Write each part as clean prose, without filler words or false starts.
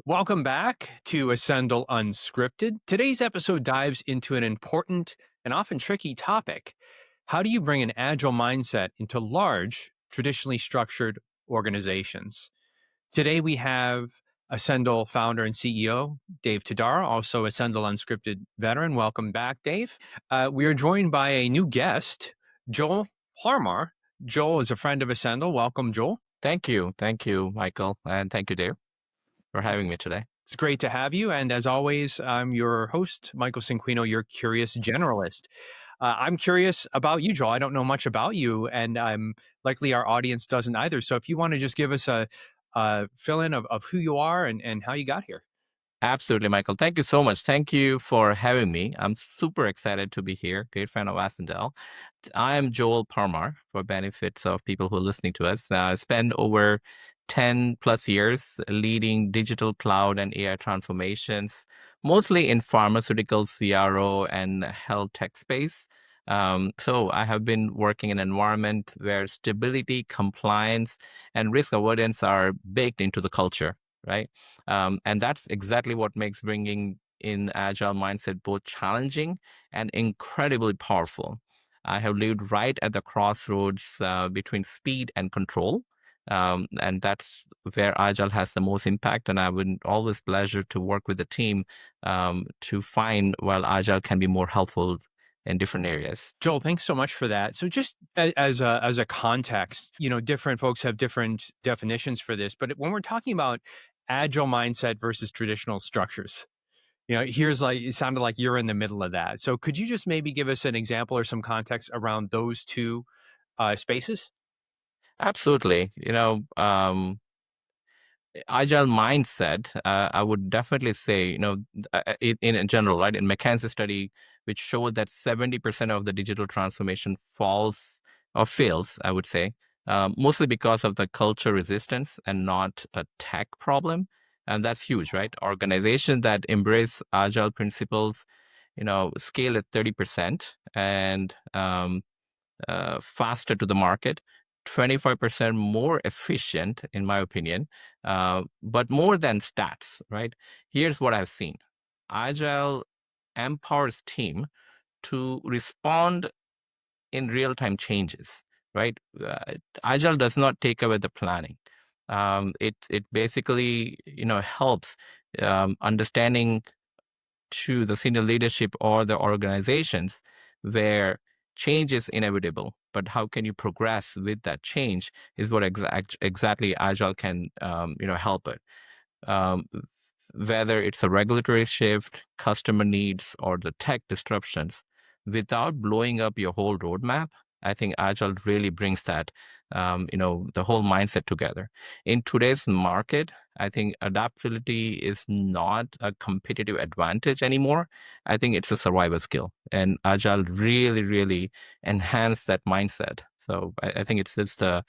Welcome back to Ascendle Unscripted. Today's episode dives into an important and often tricky topic. How do you bring an agile mindset into large, traditionally structured organizations? Today we have Ascendle founder and CEO, Dave Todaro, also Ascendle Unscripted veteran. Welcome back, Dave. We are joined by a new guest, Joel Parmar. Joel is a friend of Ascendle. Welcome, Joel. Thank you, Michael, and thank you, Dave, for having me today. It's great to have you. And as always, I'm your host, Michael Cinquino, your curious generalist. I'm curious about you, Joel. I don't know much about you, and likely our audience doesn't either. So if you want to just give us a fill in of who you are and how you got here. Absolutely, Michael. Thank you so much. Thank you for having me. I'm super excited to be here. Great fan of Ascendle. I am Joel Parmar, for benefits of people who are listening to us. I spent over 10 plus years leading digital cloud and AI transformations, mostly in pharmaceutical, CRO, and health tech space. So I have been working in an environment where stability, compliance, and risk avoidance are baked into the culture, right? And that's exactly what makes bringing in agile mindset both challenging and incredibly powerful. I have lived right at the crossroads between speed and control. And that's where agile has the most impact. And I would always pleasure to work with the team to find while agile can be more helpful in different areas. Joel, thanks so much for that. So just as a context, different folks have different definitions for this, but when we're talking about agile mindset versus traditional structures, here's it sounded like you're in the middle of that. So could you just maybe give us an example or some context around those two spaces? Absolutely. Agile mindset, I would definitely say, in general, right, in McKinsey study, which showed that 70% of the digital transformation falls or fails, I would say, mostly because of the culture resistance and not a tech problem. And that's huge, right? Organizations that embrace agile principles, scale at 30% and faster to the market, 25% more efficient, in my opinion. But more than stats, right? Here's what I've seen. Agile empowers team to respond in real-time changes, right? Agile does not take away the planning. It basically, helps understanding to the senior leadership or the organizations where change is inevitable, but how can you progress with that change is what exactly Agile can help it. Um, Whether it's a regulatory shift, customer needs, or the tech disruptions, without blowing up your whole roadmap, I think Agile really brings that, the whole mindset together. In today's market, I think adaptability is not a competitive advantage anymore. I think it's a survival skill, and Agile really, really enhance that mindset. So I think it's the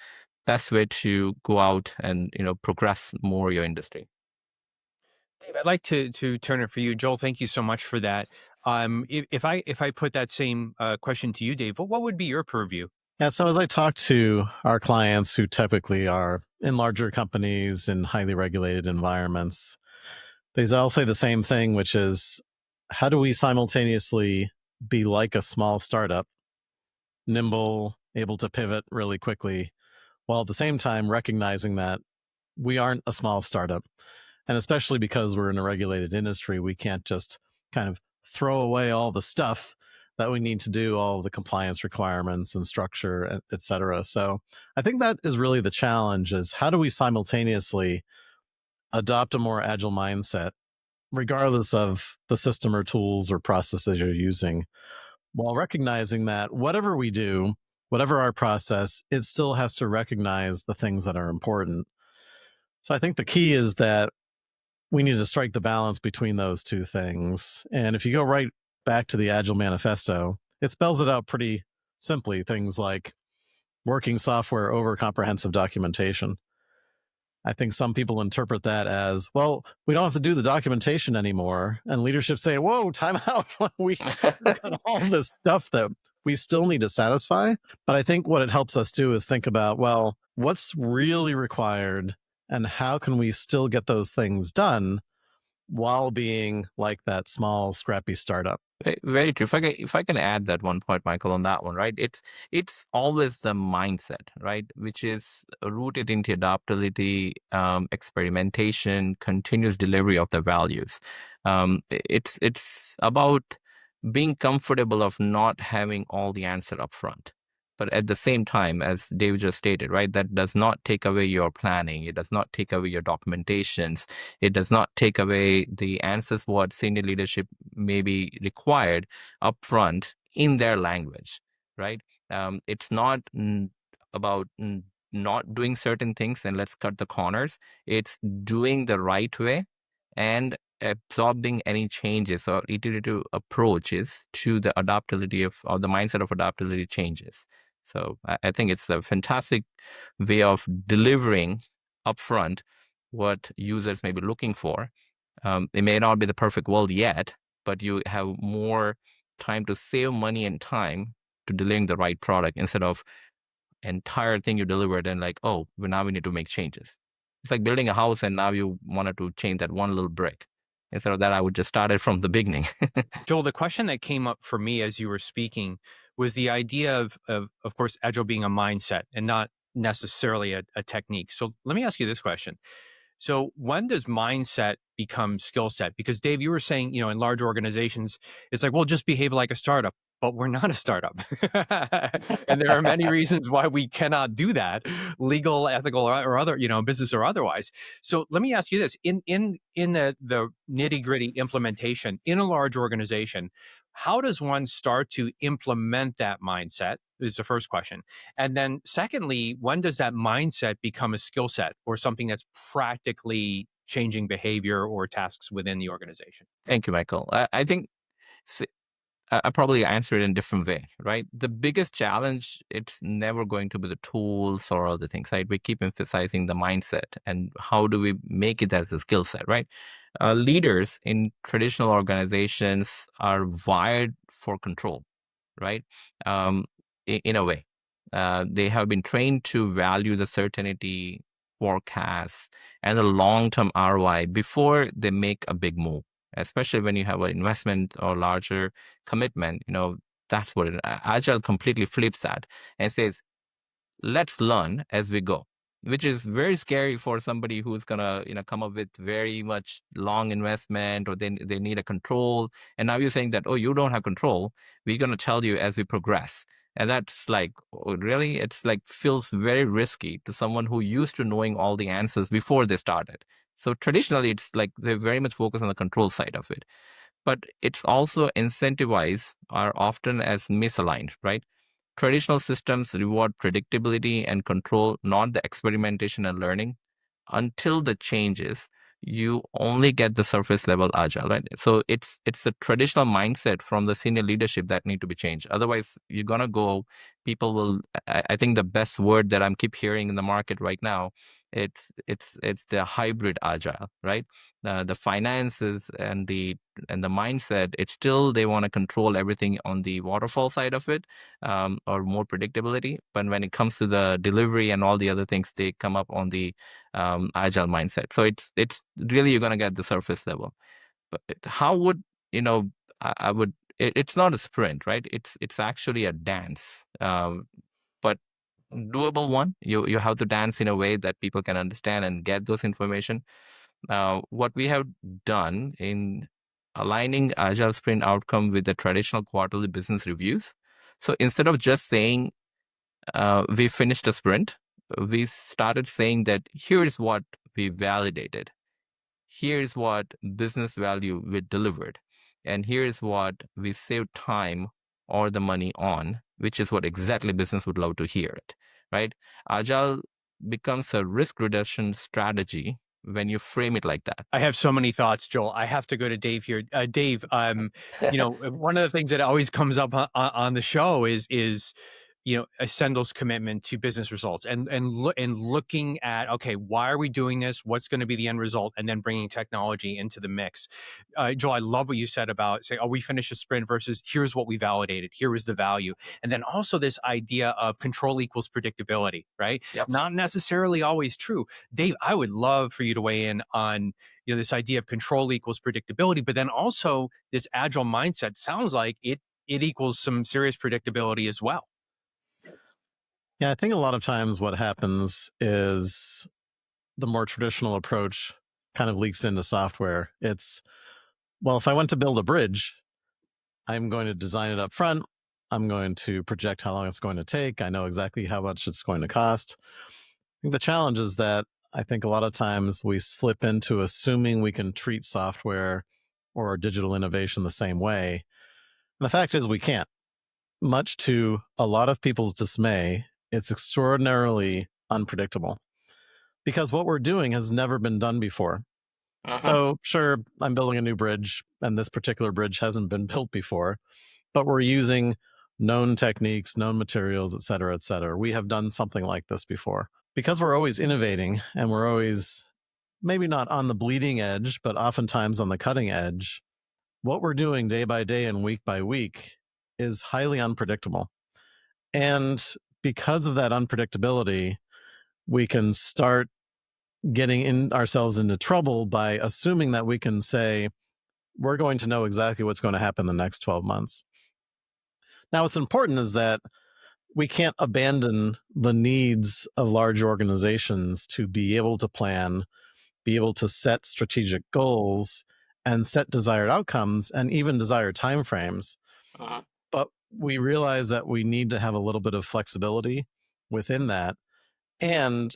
best way to go out and progress more your industry. Dave, I'd like to turn it for you, Joel. Thank you so much for that. If I put that same question to you, Dave, what would be your purview? Yeah, so as I talk to our clients who typically are in larger companies in highly regulated environments, they all say the same thing, which is how do we simultaneously be like a small startup, nimble, able to pivot really quickly, while at the same time recognizing that we aren't a small startup. And especially because we're in a regulated industry, we can't just kind of throw away all the stuff that we need to do, all of the compliance requirements and structure, et cetera. So I think that is really the challenge, is how do we simultaneously adopt a more agile mindset, regardless of the system or tools or processes you're using, while recognizing that whatever we do, whatever our process, it still has to recognize the things that are important. So I think the key is that we need to strike the balance between those two things. And if you go right back to the Agile Manifesto, it spells it out pretty simply. Things like working software over comprehensive documentation. I think some people interpret that as, well, we don't have to do the documentation anymore. And leadership say, whoa, time out. We've got all this stuff that we still need to satisfy. But I think what it helps us do is think about, well, what's really required And how can we still get those things done while being like that small, scrappy startup? Very true. If I can add that one point, Michael, on that one, right? It's always the mindset, right, which is rooted into adaptability, experimentation, continuous delivery of the values. It's about being comfortable of not having all the answer up front. But at the same time, as Dave just stated, right, that does not take away your planning. It does not take away your documentations. It does not take away the answers what senior leadership may be required upfront in their language, right? It's not about not doing certain things and let's cut the corners. It's doing the right way and absorbing any changes or iterative approaches to the adaptability or the mindset of adaptability changes. So I think it's a fantastic way of delivering upfront what users may be looking for. It may not be the perfect world yet, but you have more time to save money and time to delivering the right product instead of entire thing you delivered and like, oh, well, now we need to make changes. It's like building a house and now you wanted to change that one little brick. Instead of that, I would just start it from the beginning. Joel, the question that came up for me as you were speaking was the idea of course, Agile being a mindset and not necessarily a technique. So let me ask you this question. So when does mindset become skill set? Because Dave, you were saying, in large organizations, it's like, well, just behave like a startup, but we're not a startup. And there are many reasons why we cannot do that, legal, ethical, or other, business or otherwise. So let me ask you this, in the nitty gritty implementation in a large organization, how does one start to implement that mindset is the first question. And then secondly, when does that mindset become a skill set or something that's practically changing behavior or tasks within the organization? Thank you, Michael. I think I probably answer it in a different way, right? The biggest challenge, it's never going to be the tools or other things, right? We keep emphasizing the mindset and how do we make it as a skill set, right? Leaders in traditional organizations are wired for control, right? In a way, they have been trained to value the certainty, forecasts, and the long-term ROI before they make a big move. Especially when you have an investment or larger commitment, that's what Agile completely flips that and says, let's learn as we go, which is very scary for somebody who's gonna come up with very much long investment or they need a control. And now you're saying that, oh, you don't have control, we're gonna tell you as we progress. And that's like, oh, really? It's like feels very risky to someone who used to knowing all the answers before they started. So traditionally, it's like they're very much focused on the control side of it. But it's also incentivized are often as misaligned, right? Traditional systems reward predictability and control, not the experimentation and learning. Until the changes, you only get the surface level agile, right? So it's a traditional mindset from the senior leadership that need to be changed. Otherwise, you're gonna go. People will. I think the best word that I'm keep hearing in the market right now, it's the hybrid agile, right? The finances and the mindset. It's still they want to control everything on the waterfall side of it, or more predictability. But when it comes to the delivery and all the other things, they come up on the agile mindset. So it's really you're gonna get the surface level. But how would I would it's not a sprint, right? It's actually a dance, but doable one. You have to dance in a way that people can understand and get those information. What we have done in aligning agile sprint outcome with the traditional quarterly business reviews. So instead of just saying we finished a sprint, we started saying that here's what we validated, here's what business value we delivered, and here's what we saved time or the money on, which is what exactly business would love to hear it, right? Agile becomes a risk reduction strategy when you frame it like that. I have so many thoughts, Joel. I have to go to Dave here. Dave, one of the things that always comes up on the show is Ascendle's commitment to business results and looking at, okay, why are we doing this? What's going to be the end result? And then bringing technology into the mix. Joel, I love what you said about saying, we finished a sprint versus here's what we validated. Here was the value. And then also this idea of control equals predictability, right? Yep. Not necessarily always true. Dave, I would love for you to weigh in on this idea of control equals predictability, but then also this agile mindset sounds like it equals some serious predictability as well. Yeah, I think a lot of times what happens is the more traditional approach kind of leaks into software. It's, well, if I want to build a bridge, I'm going to design it up front. I'm going to project how long it's going to take. I know exactly how much it's going to cost. I think the challenge is that I think a lot of times we slip into assuming we can treat software or digital innovation the same way. And the fact is we can't. Much to a lot of people's dismay, it's extraordinarily unpredictable because what we're doing has never been done before. So sure, I'm building a new bridge and this particular bridge hasn't been built before, but we're using known techniques, known materials, et cetera, et cetera. We have done something like this before. Because we're always innovating and we're always maybe not on the bleeding edge, but oftentimes on the cutting edge, what we're doing day by day and week by week is highly unpredictable. And because of that unpredictability, we can start getting ourselves into trouble by assuming that we can say, we're going to know exactly what's going to happen the next 12 months. Now, what's important is that we can't abandon the needs of large organizations to be able to plan, be able to set strategic goals and set desired outcomes and even desired timeframes. But we realize that we need to have a little bit of flexibility within that. And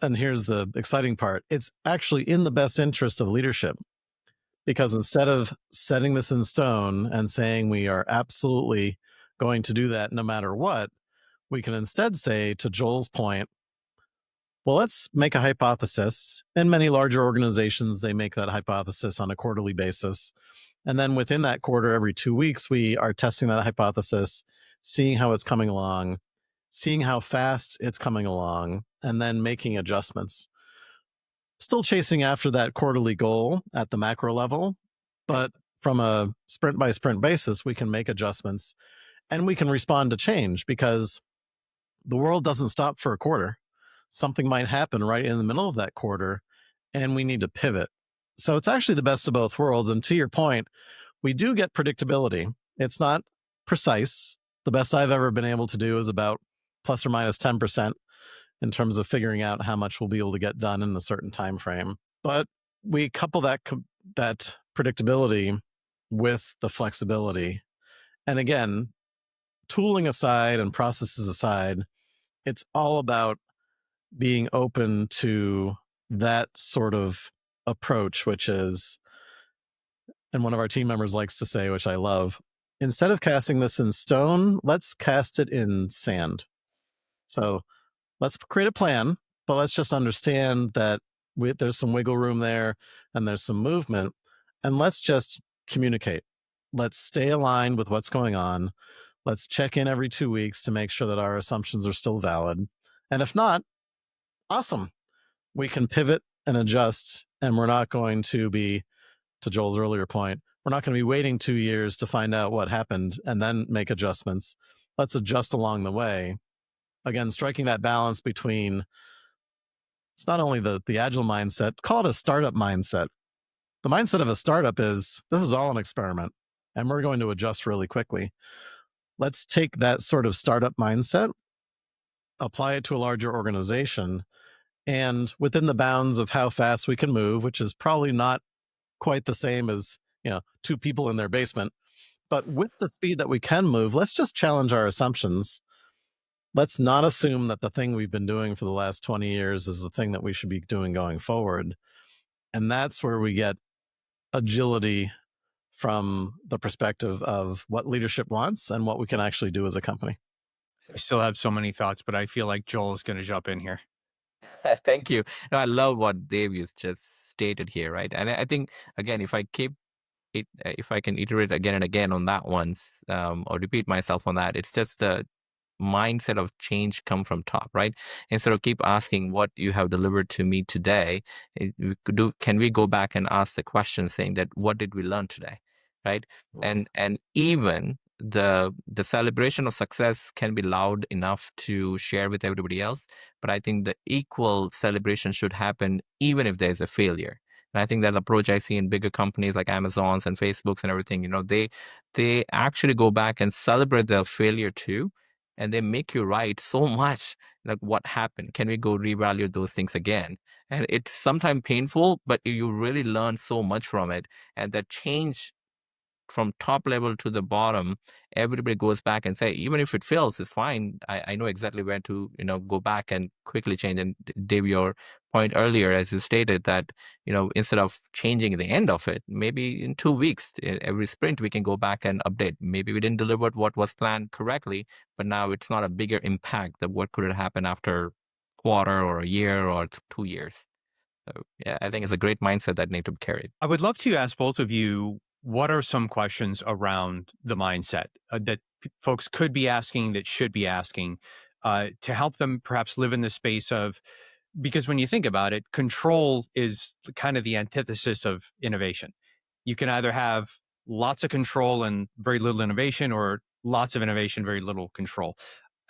here's the exciting part. It's actually in the best interest of leadership, because instead of setting this in stone and saying we are absolutely going to do that no matter what, we can instead say, to Joel's point, well, let's make a hypothesis. In many larger organizations, they make that hypothesis on a quarterly basis. And then within that quarter, every 2 weeks, we are testing that hypothesis, seeing how it's coming along, seeing how fast it's coming along, and then making adjustments. Still chasing after that quarterly goal at the macro level, but from a sprint by sprint basis, we can make adjustments and we can respond to change, because the world doesn't stop for a quarter. Something might happen right in the middle of that quarter and we need to pivot. So it's actually the best of both worlds. And to your point, we do get predictability. It's not precise. The best I've ever been able to do is about plus or minus 10% in terms of figuring out how much we'll be able to get done in a certain time frame. But we couple that predictability with the flexibility. And again, tooling aside and processes aside, it's all about being open to that sort of approach, which is, and one of our team members likes to say, which I love, instead of casting this in stone, let's cast it in sand. So let's create a plan, but let's just understand that there's some wiggle room there and there's some movement, and let's just communicate. Let's stay aligned with what's going on. Let's check in every 2 weeks to make sure that our assumptions are still valid. And if not, awesome. We can pivot and adjust, and we're not going to be, to Joel's earlier point, we're not going to be waiting 2 years to find out what happened and then make adjustments. Let's adjust along the way. Again, striking that balance between, it's not only the agile mindset, call it a startup mindset. The mindset of a startup is, this is all an experiment and we're going to adjust really quickly. Let's take that sort of startup mindset, apply it to a larger organization, and within the bounds of how fast we can move, which is probably not quite the same as 2 people in their basement, but with the speed that we can move, let's just challenge our assumptions. Let's not assume that the thing we've been doing for the last 20 years is the thing that we should be doing going forward. And that's where we get agility from the perspective of what leadership wants and what we can actually do as a company. I still have so many thoughts, but I feel like Joel is going to jump in here. Thank you. No, I love what Dave just stated here, right? And I think, again, if I can iterate again and again on that once, or repeat myself on that, it's just mindset of change come from top, right? Instead of keep asking what you have delivered to me today, can we go back and ask the question saying that what did we learn today, right? And even the celebration of success can be loud enough to share with everybody else, but I think the equal celebration should happen even if there's a failure. And I think that approach I see in bigger companies like Amazon's and Facebook's and everything, they actually go back and celebrate their failure too, and they make you right so much. Like, what happened? Can we go reevaluate those things again? And it's sometimes painful, but you really learn so much from it. And that change from top level to the bottom, everybody goes back and say, even if it fails, it's fine. I know exactly where to, go back and quickly change. And Dave, your point earlier, as you stated that, instead of changing the end of it, maybe in 2 weeks, every sprint, we can go back and update. Maybe we didn't deliver what was planned correctly, but now it's not a bigger impact that what could have happened after quarter or a year or 2 years. So yeah, I think it's a great mindset that need to be carried. I would love to ask both of you, what are some questions around the mindset that folks could be asking, that should be asking, to help them perhaps live in the space of, because when you think about it, control is kind of the antithesis of innovation. You can either have lots of control and very little innovation, or lots of innovation, very little control.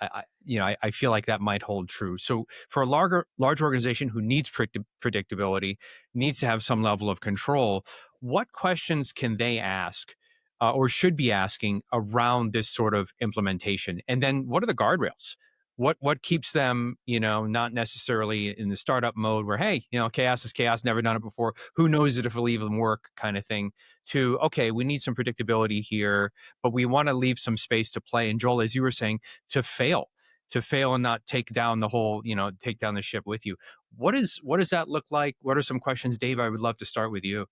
I feel like that might hold true. So for a large organization who needs predictability, needs to have some level of control, what questions can they ask or should be asking around this sort of implementation? And then what are the guardrails? What keeps them, not necessarily in the startup mode where, hey, chaos is chaos, never done it before, who knows if it'll even work kind of thing, to, okay, we need some predictability here, but we want to leave some space to play. And Joel, as you were saying, to fail and not take down the whole, take down the ship with you. What does that look like? What are some questions, Dave? I would love to start with you.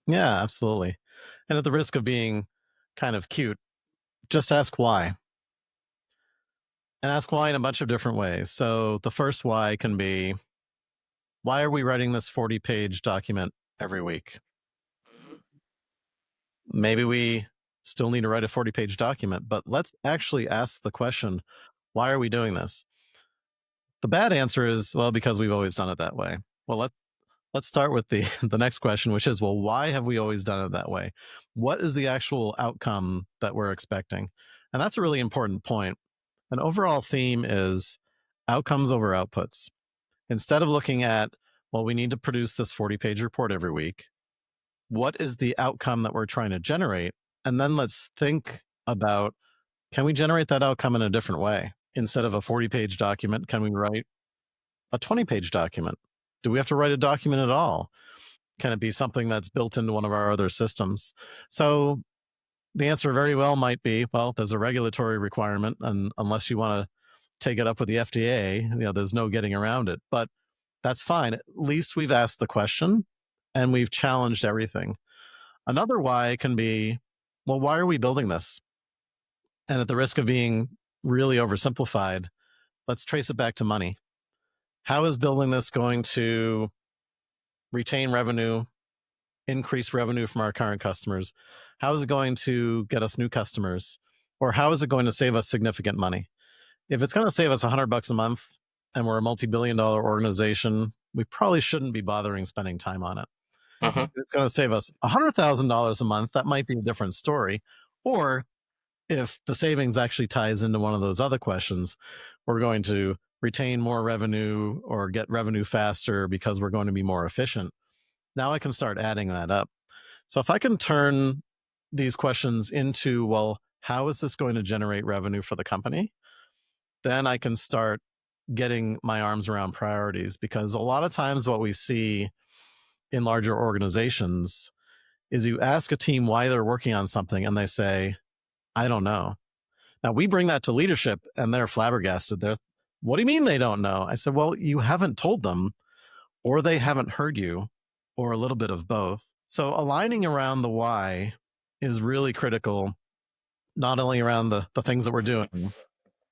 Yeah, absolutely. And at the risk of being kind of cute, just ask why. And ask why in a bunch of different ways. So the first why can be, why are we writing this 40-page document every week? Maybe we still need to write a 40-page document, but let's actually ask the question, why are we doing this? The bad answer is, well, because we've always done it that way. Well, let's start with the next question, which is, well, why have we always done it that way? What is the actual outcome that we're expecting? And that's a really important point. An overall theme is outcomes over outputs. Instead of looking at, well, we need to produce this 40-page report every week, what is the outcome that we're trying to generate? And then let's think about, can we generate that outcome in a different way? Instead of a 40-page document, can we write a 20-page document? Do we have to write a document at all? Can it be something that's built into one of our other systems? So the answer very well might be, well, there's a regulatory requirement, and unless you want to take it up with the FDA, there's no getting around it. But that's fine. At least we've asked the question and we've challenged everything. Another why can be, well, why are we building this? And at the risk of being really oversimplified, let's trace it back to money. How is building this going to retain revenue, increase revenue from our current customers? How is it going to get us new customers? Or how is it going to save us significant money? If it's going to save us $100 a month and we're a multi-billion-dollar organization, we probably shouldn't be bothering spending time on it. If it's going to save us $100,000 a month, that might be a different story. Or if the savings actually ties into one of those other questions, we're going to retain more revenue or get revenue faster because we're going to be more efficient. Now I can start adding that up. So if I can turn these questions into, well, how is this going to generate revenue for the company? Then I can start getting my arms around priorities, because a lot of times what we see in larger organizations is you ask a team why they're working on something and they say, I don't know. Now we bring that to leadership and they're flabbergasted. What do you mean they don't know? I said, well, you haven't told them, or they haven't heard you, or a little bit of both. So aligning around the why is really critical, not only around the things that we're doing,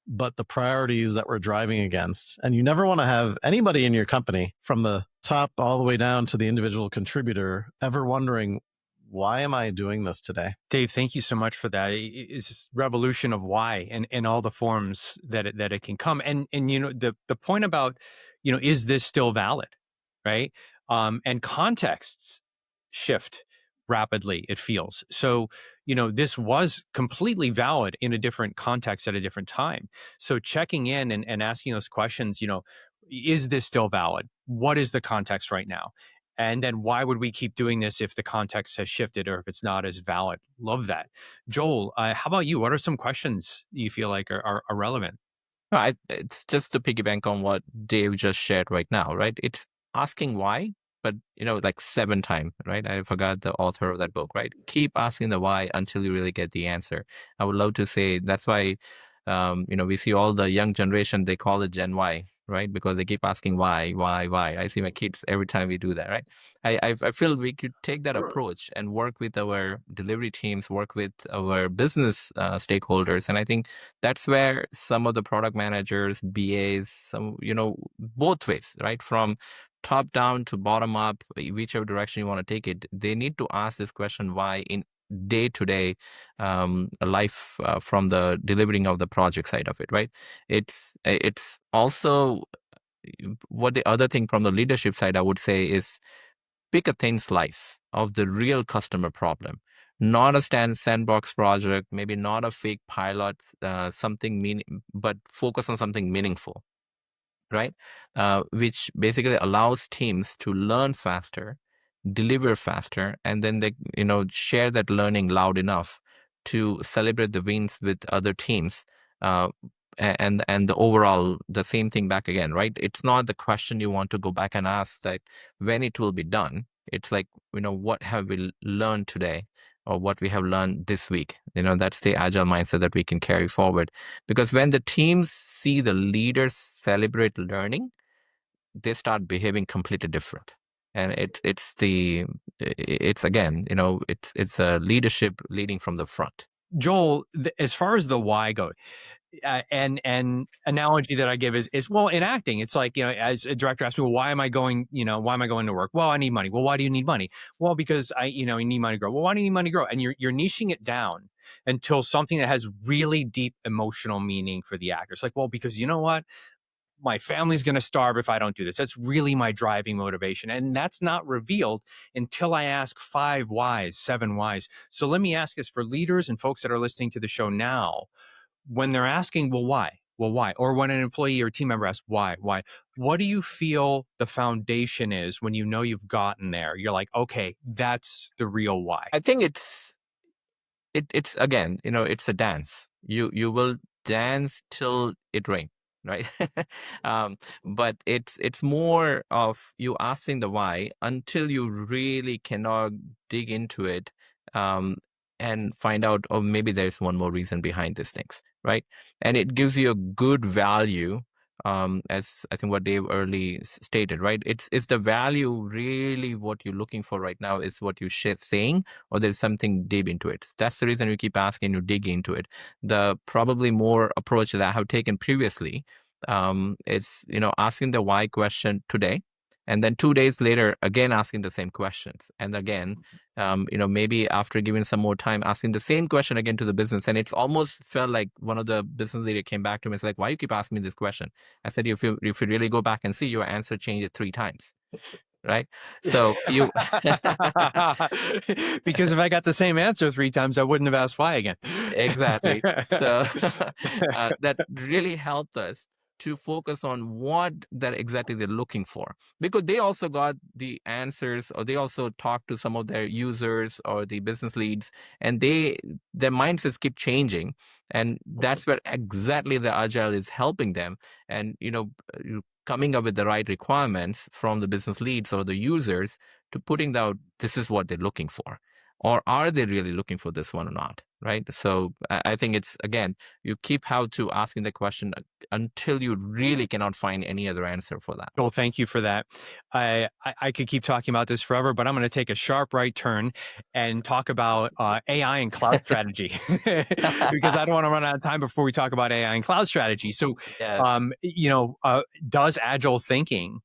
but the priorities that we're driving against. And you never want to have anybody in your company, from the top all the way down to the individual contributor, ever wondering, why am I doing this today? Dave, thank you so much for that. It's this revolution of why and in all the forms that it can come. And the point about, is this still valid? Right. And contexts shift rapidly, it feels. So, this was completely valid in a different context at a different time. So checking in and asking those questions, is this still valid? What is the context right now? And then why would we keep doing this if the context has shifted or if it's not as valid? Love that. Joel, how about you? What are some questions you feel like are relevant? No, it's just to piggyback on what Dave just shared right now, right? It's asking why, but like 7 times, right? I forgot the author of that book, right? Keep asking the why until you really get the answer. I would love to say that's why, we see all the young generation, they call it Gen Y, right? Because they keep asking why, why. I see my kids every time we do that, right? I feel we could take that approach and work with our delivery teams, work with our business stakeholders, and I think that's where some of the product managers, BAs, both ways, right? From top down to bottom up, whichever direction you want to take it, they need to ask this question why in day-to-day life from the delivering of the project side of it, right? It's also what the other thing from the leadership side I would say is pick a thin slice of the real customer problem, not a sandbox project, maybe not a fake pilot, but focus on something meaningful, right? Which basically allows teams to learn faster, deliver faster, and then they share that learning loud enough to celebrate the wins with other teams. And the same thing back again, right? It's not the question you want to go back and ask that when it will be done. It's like, what have we learned today or what we have learned this week? That's the agile mindset that we can carry forward. Because when the teams see the leaders celebrate learning, they start behaving completely different. And it's again, it's a leadership leading from the front. Joel, as far as the why goes, and analogy that I give is well, in acting, it's like, as a director asks me, well, why am I going to work? Well, I need money. Well, why do you need money? Well, because you need money to grow. Well, why do you need money to grow? And you're niching it down until something that has really deep emotional meaning for the actor. It's like, well, because you know what? My family's going to starve if I don't do this. That's really my driving motivation. And that's not revealed until I ask 5 whys, 7 whys. So let me ask this for leaders and folks that are listening to the show now, when they're asking, well, why? Well, why? Or when an employee or team member asks, why? What do you feel the foundation is when you've gotten there? You're like, okay, that's the real why. I think it's again, it's a dance. You will dance till it rains, right? But it's more of you asking the why until you really cannot dig into it, and find out, oh, maybe there's one more reason behind these things, right? And it gives you a good value, as I think what Dave early stated, right? It's the value really what you're looking for right now is what you're saying, or there's something deep into it. That's the reason you keep asking, you dig into it. The probably more approach that I have taken previously is, asking the why question today, and then 2 days later, again, asking the same questions. And again, maybe after giving some more time, asking the same question again to the business. And it's almost felt like one of the business leaders came back to me. It's like, why you keep asking me this question? I said, if you really go back and see, your answer changed it 3 times. Right. So you because if I got the same answer 3 times, I wouldn't have asked why again. Exactly. So that really helped us to focus on what that exactly they're looking for, because they also got the answers, or they also talked to some of their users or the business leads, and their mindsets keep changing. And that's where exactly the agile is helping them. And coming up with the right requirements from the business leads or the users to putting out, this is what they're looking for. Or are they really looking for this one or not, right? So I think it's, again, you keep how to asking the question until you really cannot find any other answer for that. Well, thank you for that. I could keep talking about this forever, but I'm going to take a sharp right turn and talk about AI and cloud strategy because I don't want to run out of time before we talk about AI and cloud strategy. So, Yes. does agile thinking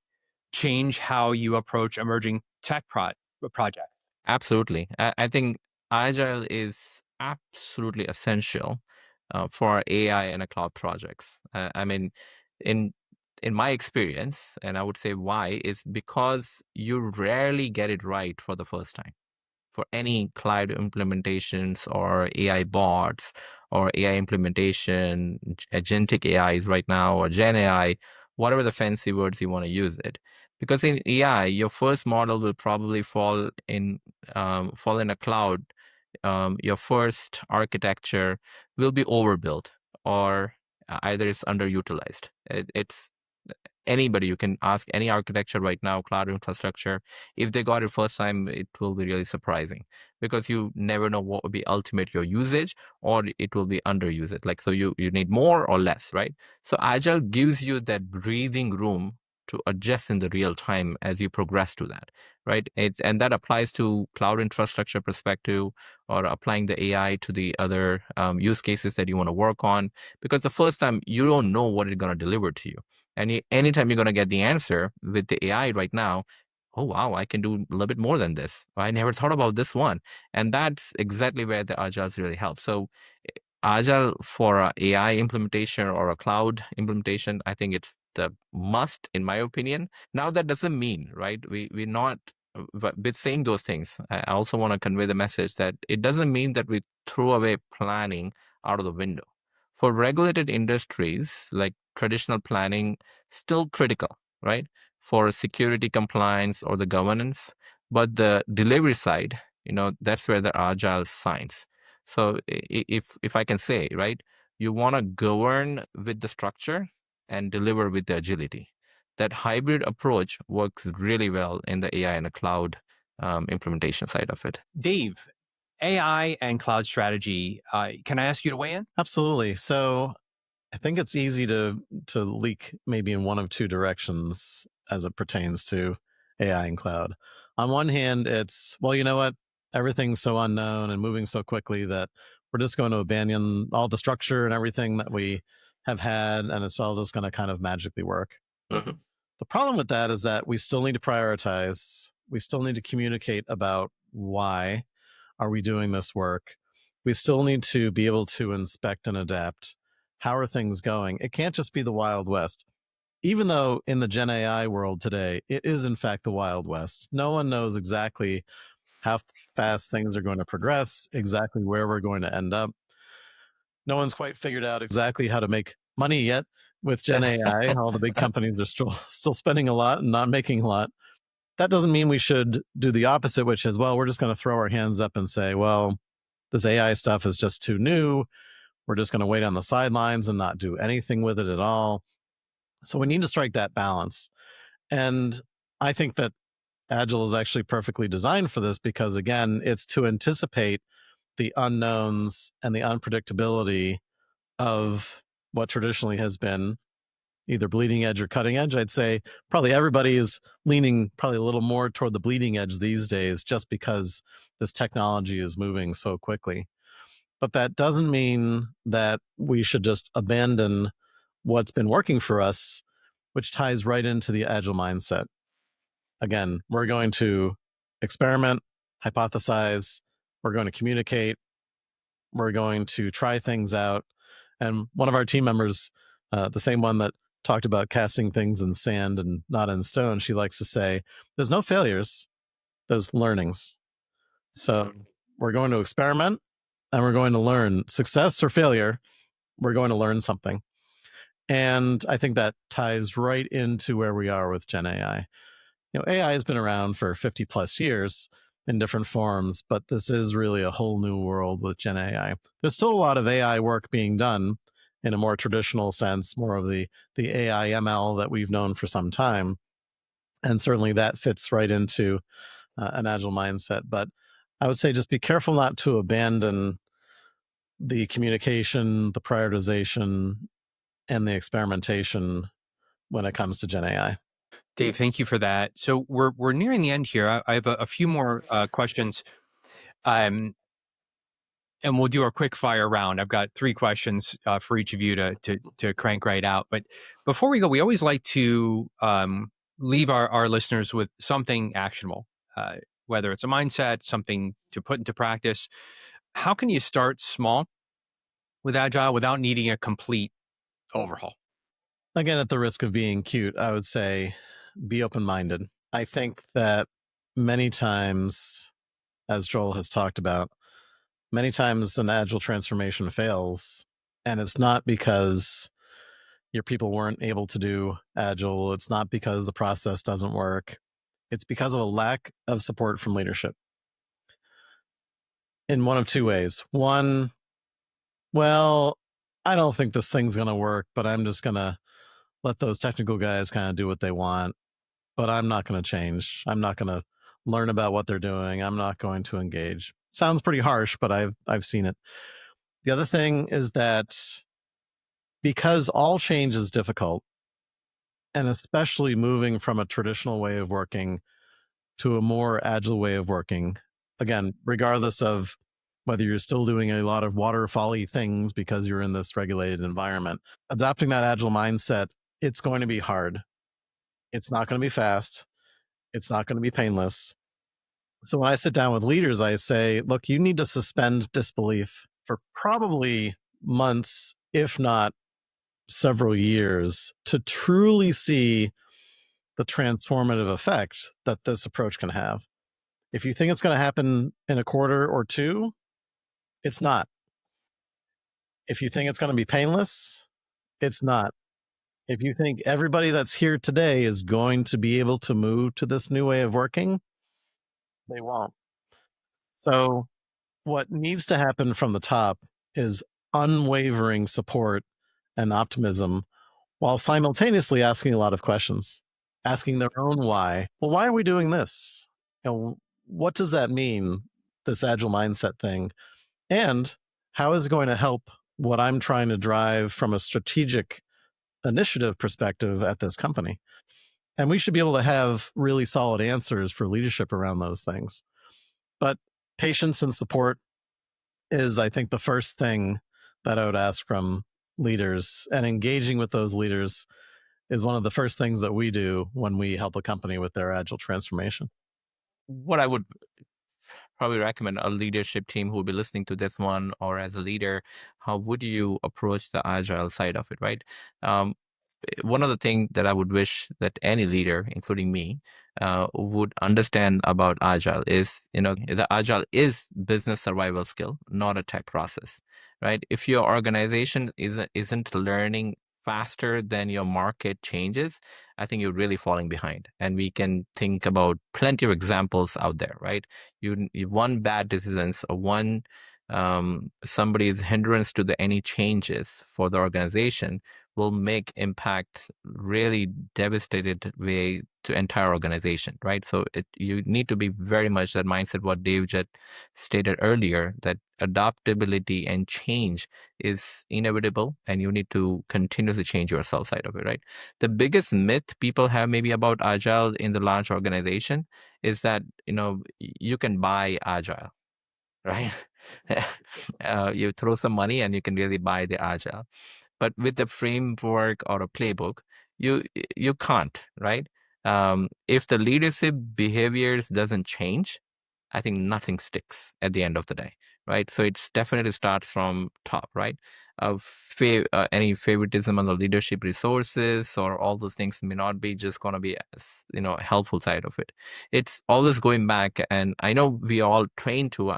change how you approach emerging tech projects? Absolutely. I think Agile is absolutely essential for AI and cloud projects. I mean, in in my experience, and I would say why, is because you rarely get it right for the first time. For any cloud implementations or AI bots or AI implementation, agentic AIs right now, or Gen AI, whatever the fancy words you want to use it. Because in AI, your first model will probably fall in a cloud. Your first architecture will be overbuilt, or either it's underutilized. It's anybody, you can ask any architecture right now, cloud infrastructure, if they got it first time, it will be really surprising, because you never know what will be ultimate your usage, or it will be underused. Like, so you need more or less, right? So Agile gives you that breathing room to adjust in the real time as you progress to that, right? And that applies to cloud infrastructure perspective, or applying the AI to the other use cases that you want to work on, because the first time you don't know what it's going to deliver to you. And anytime you're going to get the answer with the AI right now, oh, wow, I can do a little bit more than this. I never thought about this one. And that's exactly where the Agiles really help. So Agile for a AI implementation or a cloud implementation, I think it's the must, in my opinion. Now, that doesn't mean, right, we're not, with saying those things, I also want to convey the message that it doesn't mean that we throw away planning out of the window. For regulated industries, like traditional planning, still critical, right? For security compliance or the governance, but the delivery side, that's where the Agile shines. So if I can say, right, you want to govern with the structure and deliver with the agility. That hybrid approach works really well in the AI and the cloud implementation side of it. Dave, AI and cloud strategy, can I ask you to weigh in? Absolutely. So I think it's easy to leak maybe in one of two directions as it pertains to AI and cloud. On one hand, it's, well, you know what? Everything's so unknown and moving so quickly that we're just going to abandon all the structure and everything that we have had, and it's all just going to kind of magically work. Mhm. The problem with that is that we still need to prioritize. We still need to communicate about why are we doing this work. We still need to be able to inspect and adapt. How are things going? It can't just be the Wild West. Even though in the Gen AI world today, it is in fact the Wild West. No one knows exactly how fast things are going to progress, exactly where we're going to end up. No one's quite figured out exactly how to make money yet with Gen AI. All the big companies are still spending a lot and not making a lot. That doesn't mean we should do the opposite, which is, well, we're just going to throw our hands up and say, well, this AI stuff is just too new. We're just going to wait on the sidelines and not do anything with it at all. So we need to strike that balance. And I think that Agile is actually perfectly designed for this because, again, it's to anticipate the unknowns and the unpredictability of what traditionally has been either bleeding edge or cutting edge. I'd say probably everybody is leaning probably a little more toward the bleeding edge these days just because this technology is moving so quickly. But that doesn't mean that we should just abandon what's been working for us, which ties right into the Agile mindset. Again, we're going to experiment, hypothesize, we're going to communicate, we're going to try things out. And one of our team members, the same one that talked about casting things in sand and not in stone, she likes to say, there's no failures, there's learnings. So we're going to experiment and we're going to learn. Success or failure, we're going to learn something. And I think that ties right into where we are with Gen AI. AI has been around for 50 plus years in different forms, but this is really a whole new world with Gen AI. There's still a lot of AI work being done in a more traditional sense, more of the AI ML that we've known for some time. And certainly that fits right into an Agile mindset. But I would say just be careful not to abandon the communication, the prioritization, and the experimentation when it comes to Gen AI. Dave, thank you for that. So we're nearing the end here. I have a few more questions, and we'll do our quick fire round. I've got 3 questions for each of you to crank right out. But before we go, we always like to leave our listeners with something actionable. whether it's a mindset, something to put into practice. How can you start small with Agile without needing a complete overhaul? Again, at the risk of being cute, I would say be open-minded. I think that many times, as Joel has talked about, many times an Agile transformation fails, and it's not because your people weren't able to do Agile. It's not because the process doesn't work. It's because of a lack of support from leadership in one of two ways. One, well, I don't think this thing's going to work, but I'm just going to let those technical guys kind of do what they want, but I'm not going to change. I'm not going to learn about what they're doing. I'm not going to engage. Sounds pretty harsh, but I've seen it. The other thing is that because all change is difficult, and especially moving from a traditional way of working to a more agile way of working, again, regardless of whether you're still doing a lot of waterfall-y things because you're in this regulated environment, adopting that agile mindset, it's going to be hard. It's not going to be fast. It's not going to be painless. So when I sit down with leaders, I say, look, you need to suspend disbelief for probably months, if not several years, to truly see the transformative effect that this approach can have. If you think it's going to happen in a quarter or two, it's not. If you think it's going to be painless, it's not. If you think everybody that's here today is going to be able to move to this new way of working, they won't. So what needs to happen from the top is unwavering support and optimism while simultaneously asking a lot of questions, asking their own why. Well, why are we doing this? What does that mean, this agile mindset thing? And how is it going to help what I'm trying to drive from a strategic initiative perspective at this company? And we should be able to have really solid answers for leadership around those things. But patience and support is, I think, the first thing that I would ask from leaders, and engaging with those leaders is one of the first things that we do when we help a company with their agile transformation. What I would probably recommend a leadership team who will be listening to this one, or as a leader, how would you approach the agile side of it, right? One of the things that I would wish that any leader, including me, would understand about Agile is, the Agile is business survival skill, not a tech process, right? If your organization isn't learning faster than your market changes, I think you're really falling behind. And we can think about plenty of examples out there, right? You one bad decisions or one somebody's hindrance to any changes for the organization will make impact really devastated way to entire organization, right? So you need to be very much that mindset, what Dave just stated earlier, that adaptability and change is inevitable and you need to continuously change yourself side of it, right? The biggest myth people have maybe about Agile in the large organization is that, you can buy Agile, right? You throw some money and you can really buy the Agile. But with the framework or a playbook, you can't, right? If the leadership behaviors doesn't change, I think nothing sticks at the end of the day, right? So it's definitely starts from top, right? Any favoritism on the leadership resources or all those things may not be just going to be, a helpful side of it. It's always going back, and I know we all train to,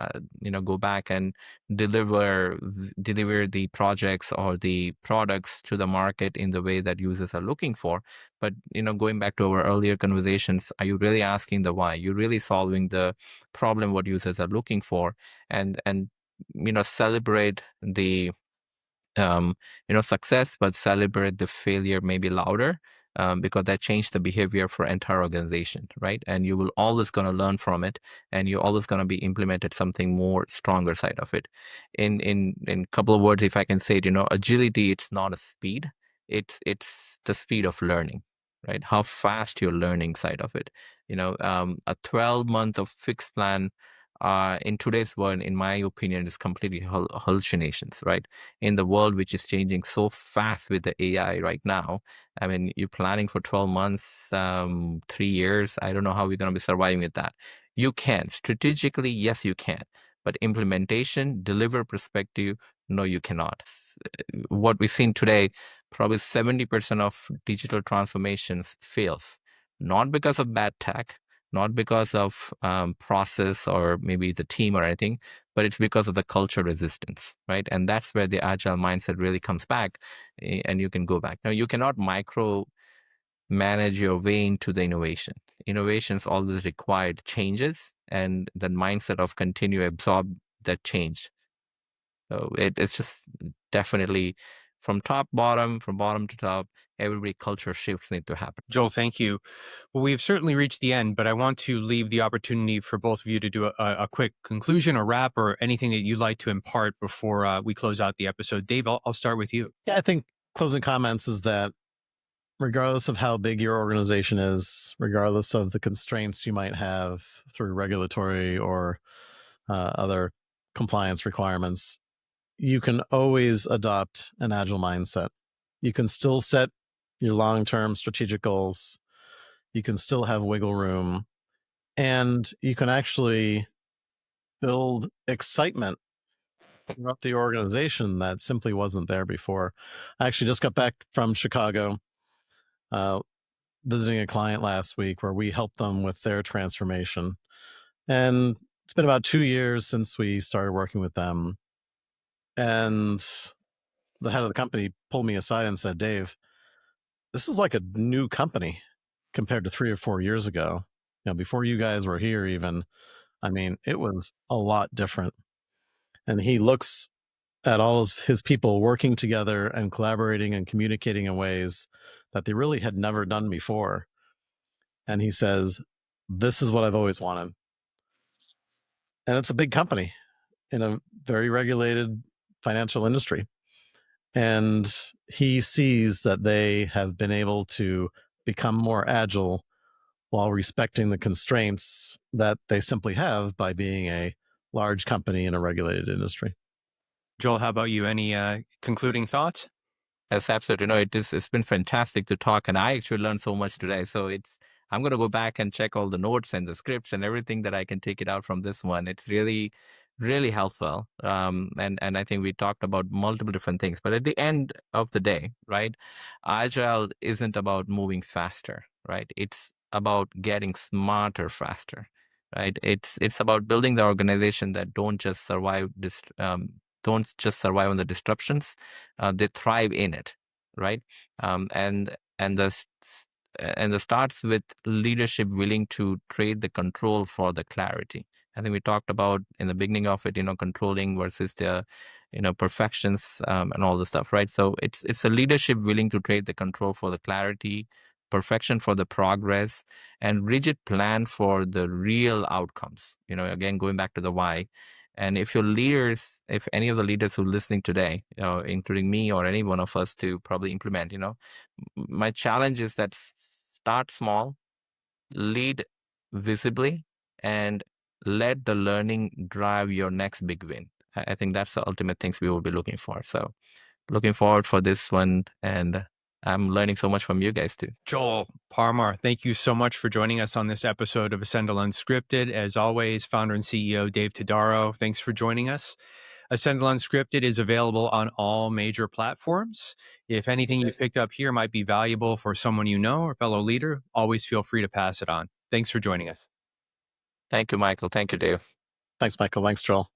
go back and deliver the projects or the products to the market in the way that users are looking for. But going back to our earlier conversations, are you really asking the why? You're really solving the problem what users are looking for, and celebrate the success, but celebrate the failure maybe louder, because that changed the behavior for entire organization, right? And you will always going to learn from it, and you're always going to be implemented something more stronger side of it. In couple of words, if I can say it, agility, it's not a speed, it's the speed of learning, right? How fast you're learning side of it. A 12-month of fixed plan in today's world, in my opinion, is completely hallucinations, right? In the world which is changing so fast with the AI right now, I mean, you're planning for 12 months, 3 years. I don't know how we're going to be surviving with that. You can. Strategically, yes, you can. But implementation, deliver perspective, no, you cannot. What we've seen today, probably 70% of digital transformations fails, not because of bad tech, not because of process or maybe the team or anything, but it's because of the culture resistance, right? And that's where the agile mindset really comes back, and you can go back. Now, you cannot micro manage your way into the innovation. Innovations always required changes, and the mindset of continue absorb that change. So it's just definitely from bottom to top, every culture shifts need to happen. Joel, thank you. Well, we've certainly reached the end, but I want to leave the opportunity for both of you to do a quick conclusion or wrap or anything that you'd like to impart before we close out the episode. Dave, I'll start with you. Yeah, I think closing comments is that regardless of how big your organization is, regardless of the constraints you might have through regulatory or other compliance requirements, you can always adopt an agile mindset. You can still set your long-term strategic goals. You can still have wiggle room, and you can actually build excitement throughout the organization that simply wasn't there before. I actually just got back from Chicago, visiting a client last week where we helped them with their transformation. And it's been about 2 years since we started working with them. And the head of the company pulled me aside and said, Dave, this is like a new company compared to 3 or 4 years ago. Before you guys were here even, I mean, it was a lot different. And he looks at all of his people working together and collaborating and communicating in ways that they really had never done before. And he says, this is what I've always wanted. And it's a big company in a very regulated financial industry. And he sees that they have been able to become more agile while respecting the constraints that they simply have by being a large company in a regulated industry. Joel, how about you? Any concluding thoughts? Yes, absolutely. It's been fantastic to talk, and I actually learned so much today. So I'm going to go back and check all the notes and the scripts and everything that I can take it out from this one. It's really, really helpful. And I think we talked about multiple different things, but at the end of the day, right, Agile isn't about moving faster, right? It's about getting smarter faster, right? It's about building the organization that don't just survive on the disruptions, they thrive in it, right? And the starts with leadership willing to trade the control for the clarity. I think we talked about in the beginning of it, controlling versus the, perfections, and all the stuff, right? So it's a leadership willing to trade the control for the clarity, perfection for the progress, and rigid plan for the real outcomes. Again, going back to the why. And if any of the leaders who are listening today, including me or any one of us to probably implement, my challenge is that start small, lead visibly, and let the learning drive your next big win. I think that's the ultimate things we will be looking for. So looking forward for this one, and I'm learning so much from you guys too. Joel Parmar, thank you so much for joining us on this episode of Ascendle Unscripted. As always, founder and CEO Dave Todaro, thanks for joining us. Ascendle Unscripted is available on all major platforms. If anything you picked up here might be valuable for someone you know or fellow leader, always feel free to pass it on. Thanks for joining us. Thank you, Michael. Thank you, Dave. Thanks, Michael. Thanks, Joel.